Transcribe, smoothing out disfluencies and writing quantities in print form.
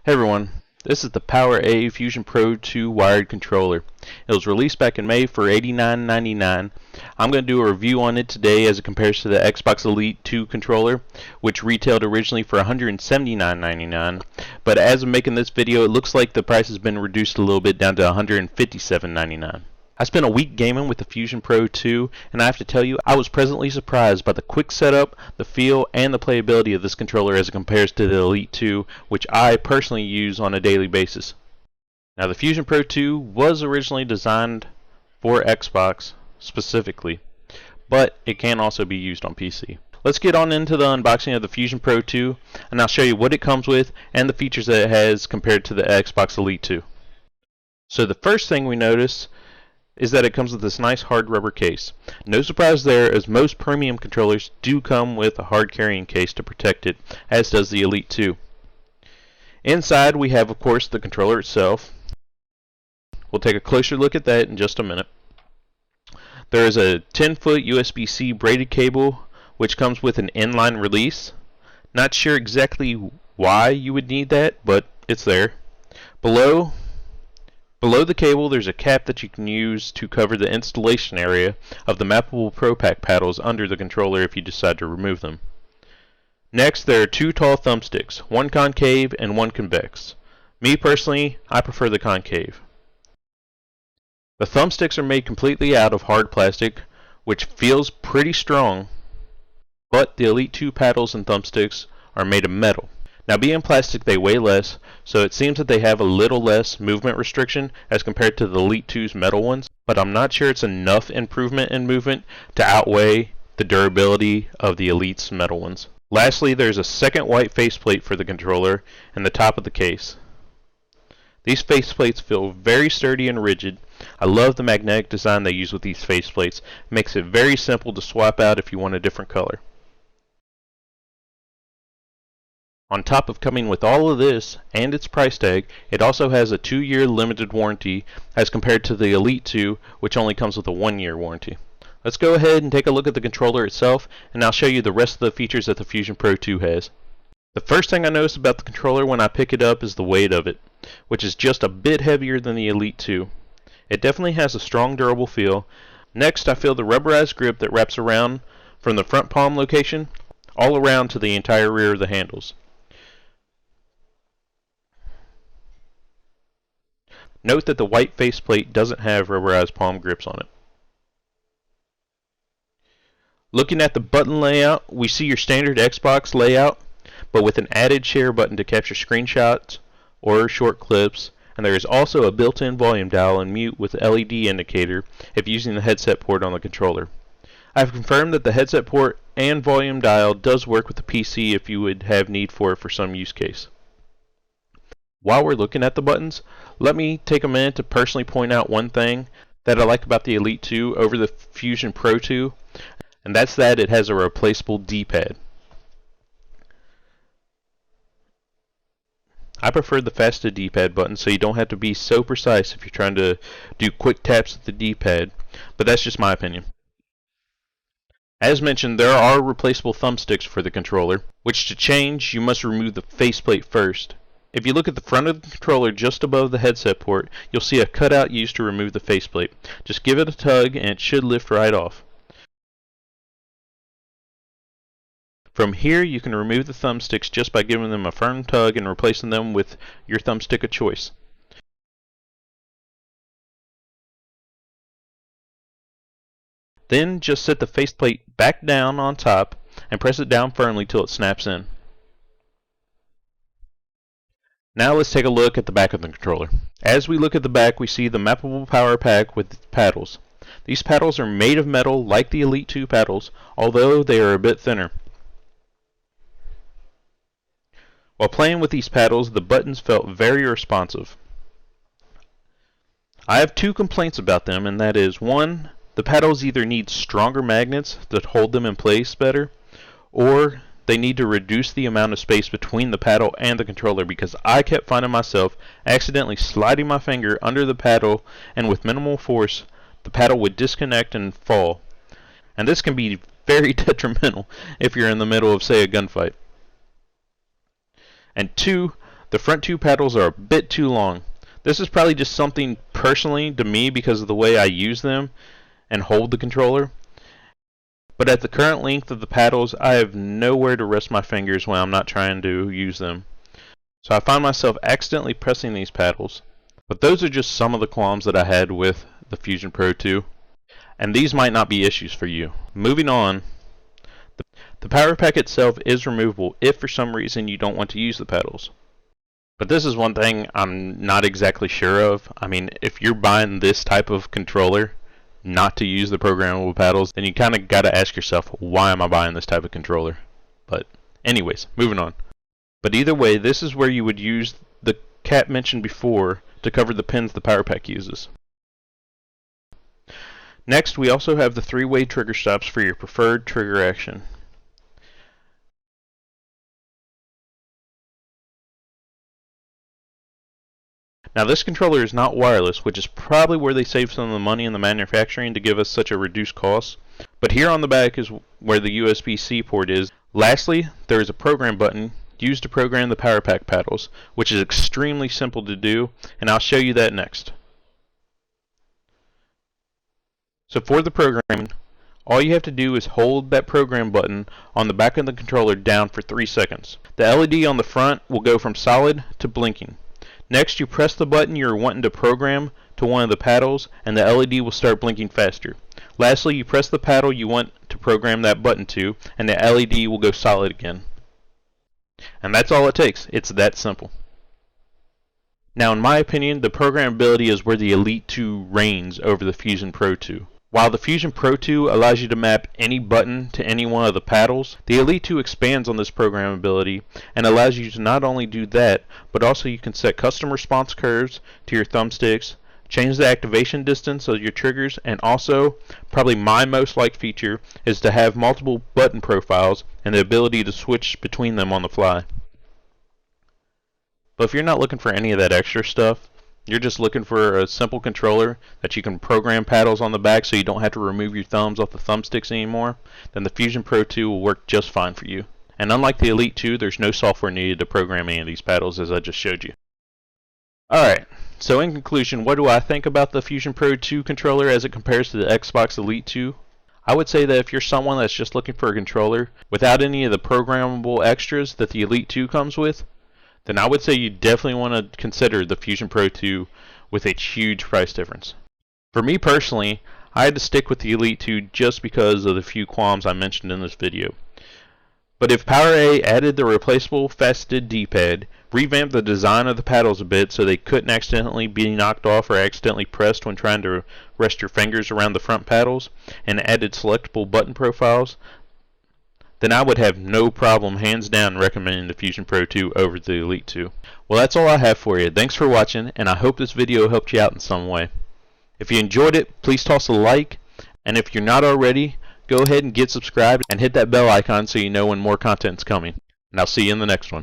Hey everyone, this is the PowerA Fusion Pro 2 wired controller. It was released back in May for $89.99. I'm going to do a review on it today as it compares to the Xbox Elite 2 controller, which retailed originally for $179.99. But as I'm making this video, it looks like the price has been reduced a little bit down to $157.99. I spent a week gaming with the Fusion Pro 2, and I have to tell you, I was pleasantly surprised by the quick setup, the feel, and the playability of this controller as it compares to the Elite 2, which I personally use on a daily basis. Now, the Fusion Pro 2 was originally designed for Xbox specifically, but it can also be used on PC. Let's get on into the unboxing of the Fusion Pro 2, and I'll show you what it comes with and the features that it has compared to the Xbox Elite 2. So the first thing we notice is that it comes with this nice hard rubber case. No surprise there, as most premium controllers do come with a hard carrying case to protect it, as does the Elite 2. Inside we have, of course, the controller itself. We'll take a closer look at that in just a minute. There is a 10-foot USB-C braided cable which comes with an inline release. Not sure exactly why you would need that, but it's there. Below the cable, there's a cap that you can use to cover the installation area of the mappable Pro Pack paddles under the controller if you decide to remove them. Next, there are two tall thumbsticks, one concave and one convex. Me personally, I prefer the concave. The thumbsticks are made completely out of hard plastic, which feels pretty strong, but the Elite 2 paddles and thumbsticks are made of metal. Now, being plastic, they weigh less, so it seems that they have a little less movement restriction as compared to the Elite 2's metal ones, but I'm not sure it's enough improvement in movement to outweigh the durability of the Elite's metal ones. Lastly, there's a second white faceplate for the controller in the top of the case. These faceplates feel very sturdy and rigid. I love the magnetic design they use with these faceplates. It makes it very simple to swap out if you want a different color. On top of coming with all of this and its price tag, it also has a 2-year limited warranty as compared to the Elite 2, which only comes with a 1-year warranty. Let's go ahead and take a look at the controller itself, and I'll show you the rest of the features that the Fusion Pro 2 has. The first thing I notice about the controller when I pick it up is the weight of it, which is just a bit heavier than the Elite 2. It definitely has a strong, durable feel. Next, I feel the rubberized grip that wraps around from the front palm location all around to the entire rear of the handles. Note that the white faceplate doesn't have rubberized palm grips on it. Looking at the button layout, we see your standard Xbox layout, but with an added share button to capture screenshots or short clips, and there is also a built-in volume dial and mute with LED indicator if using the headset port on the controller. I have confirmed that the headset port and volume dial does work with the PC if you would have need for it for some use case. While we're looking at the buttons, let me take a minute to personally point out one thing that I like about the Elite 2 over the Fusion Pro 2, and that's that it has a replaceable D-pad. I prefer the faceted D-pad button so you don't have to be so precise if you're trying to do quick taps with the D-pad, but that's just my opinion. As mentioned, there are replaceable thumbsticks for the controller, which to change you must remove the faceplate first. If you look at the front of the controller just above the headset port, you'll see a cutout used to remove the faceplate. Just give it a tug and it should lift right off. From here, you can remove the thumbsticks just by giving them a firm tug and replacing them with your thumbstick of choice. Then just set the faceplate back down on top and press it down firmly till it snaps in. Now let's take a look at the back of the controller. As we look at the back, we see the mappable power pack with paddles. These paddles are made of metal like the Elite 2 paddles, although they are a bit thinner. While playing with these paddles, the buttons felt very responsive. I have two complaints about them, and that is, one, the paddles either need stronger magnets that hold them in place better, or they need to reduce the amount of space between the paddle and the controller, because I kept finding myself accidentally sliding my finger under the paddle, and with minimal force, the paddle would disconnect and fall. And this can be very detrimental if you're in the middle of, say, a gunfight. And two, The front two paddles are a bit too long. This is probably just something personally to me because of the way I use them and hold the controller. But at the current length of the paddles, I have nowhere to rest my fingers when I'm not trying to use them. So I find myself accidentally pressing these paddles. But those are just some of the qualms that I had with the Fusion Pro 2. And these might not be issues for you. Moving on, the power pack itself is removable if for some reason you don't want to use the pedals. But this is one thing I'm not exactly sure of. I mean, if you're buying this type of controller not to use the programmable paddles, then you kind of got to ask yourself, why am I buying this type of controller? But anyways, moving on. But either way, this is where you would use the cap mentioned before to cover the pins the power pack uses. Next, we also have the 3-way trigger stops for your preferred trigger action. Now this controller is not wireless, which is probably where they save some of the money in the manufacturing to give us such a reduced cost. But here on the back is where the USB-C port is. Lastly, there is a program button used to program the power pack paddles, which is extremely simple to do, and I'll show you that next. So for the programming, all you have to do is hold that program button on the back of the controller down for 3 seconds. The LED on the front will go from solid to blinking. Next, you press the button you're wanting to program to one of the paddles, and the LED will start blinking faster. Lastly, you press the paddle you want to program that button to, and the LED will go solid again. And that's all it takes. It's that simple. Now, in my opinion, the programmability is where the Elite 2 reigns over the Fusion Pro 2. While the Fusion Pro 2 allows you to map any button to any one of the paddles, the Elite 2 expands on this programmability and allows you to not only do that, but also you can set custom response curves to your thumbsticks, change the activation distance of your triggers, and also, probably my most liked feature, is to have multiple button profiles and the ability to switch between them on the fly. But if you're not looking for any of that extra stuff, you're just looking for a simple controller that you can program paddles on the back so you don't have to remove your thumbs off the thumbsticks anymore, then the Fusion Pro 2 will work just fine for you. And unlike the Elite 2, there's no software needed to program any of these paddles, as I just showed you. Alright, so in conclusion, what do I think about the Fusion Pro 2 controller as it compares to the Xbox Elite 2? I would say that if you're someone that's just looking for a controller without any of the programmable extras that the Elite 2 comes with, then I would say you definitely want to consider the Fusion Pro 2 with a huge price difference. For me personally, I had to stick with the Elite 2 just because of the few qualms I mentioned in this video. But if PowerA added the replaceable faceted D-pad, revamped the design of the paddles a bit so they couldn't accidentally be knocked off or accidentally pressed when trying to rest your fingers around the front paddles, and added selectable button profiles, then I would have no problem hands down recommending the Fusion Pro 2 over the Elite 2. Well, that's all I have for you. Thanks for watching, and I hope this video helped you out in some way. If you enjoyed it, please toss a like, and if you're not already, go ahead and get subscribed and hit that bell icon so you know when more content's coming. And I'll see you in the next one.